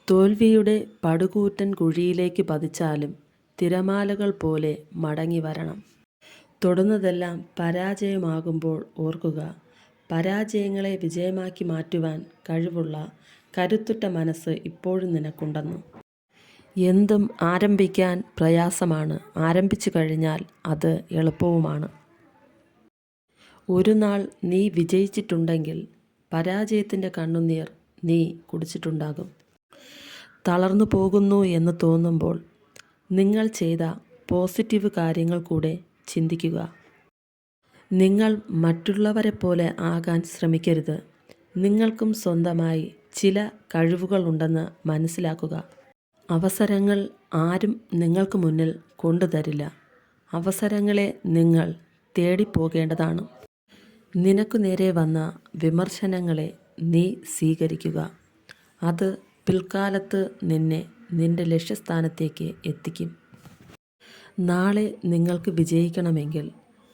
തോൽവിയുടെ പടുകൂറ്റൻ കുഴിയിലേക്ക് പതിച്ചാലും തിരമാലകൾ പോലെ മടങ്ങി വരണം. തൊടുന്നതെല്ലാം പരാജയമാകുമ്പോൾ ഓർക്കുക, പരാജയങ്ങളെ വിജയമാക്കി മാറ്റുവാൻ കഴിവുള്ള കരുത്തുറ്റ മനസ്സ് ഇപ്പോഴും നിനക്കുണ്ടെന്ന്. എന്തും ആരംഭിക്കാൻ പ്രയാസമാണ്, ആരംഭിച്ചു കഴിഞ്ഞാൽ അത് എളുപ്പവുമാണ്. ഒരു നാൾ നീ വിജയിച്ചിട്ടുണ്ടെങ്കിൽ പരാജയത്തിൻ്റെ കണ്ണുനീർ നീ കുടിച്ചിട്ടുണ്ടാകും. തളർന്നു പോകുന്നു എന്ന് തോന്നുമ്പോൾ നിങ്ങൾ ചെയ്ത പോസിറ്റീവ് കാര്യങ്ങൾ കൂടെ ചിന്തിക്കുക. നിങ്ങൾ മറ്റുള്ളവരെ പോലെ ആകാൻ ശ്രമിക്കരുത്. നിങ്ങൾക്കും സ്വന്തമായി ചില കഴിവുകളുണ്ടെന്ന് മനസ്സിലാക്കുക. അവസരങ്ങൾ ആരും നിങ്ങൾക്ക് മുന്നിൽ കൊണ്ടുതരില്ല. അവസരങ്ങളെ നിങ്ങൾ തേടിപ്പോകേണ്ടതാണ്. നിനക്കു നേരെ വന്ന വിമർശനങ്ങളെ നീ സ്വീകരിക്കുക. അത് പിൽക്കാലത്ത് നിന്നെ നിന്റെ ലക്ഷ്യസ്ഥാനത്തേക്ക് എത്തിക്കും. നാളെ നിങ്ങൾക്ക് വിജയിക്കണമെങ്കിൽ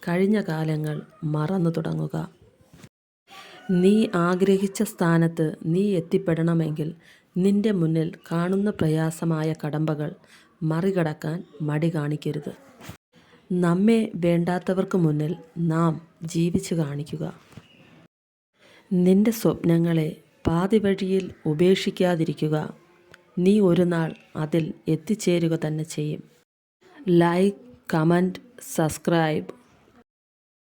കഴിഞ്ഞ കാലങ്ങൾ മറന്നു തുടങ്ങുക. നീ ആഗ്രഹിച്ച സ്ഥാനത്ത് നീ എത്തിപ്പെടണമെങ്കിൽ നിന്റെ മുന്നിൽ കാണുന്ന പ്രയാസമായ കടമ്പകൾ മറികടക്കാൻ മടി കാണിക്കരുത്. നമ്മെ വേണ്ടാത്തവർക്ക് മുന്നിൽ നാം ജീവിച്ചു കാണിക്കുക. നിന്റെ സ്വപ്നങ്ങളെ പാതി വഴിയിൽ ഉപേക്ഷിക്കാതിരിക്കുക. നീ ഒരു നാൾ അതിൽ എത്തിച്ചേരുക തന്നെ ചെയ്യും. Like, comment, subscribe.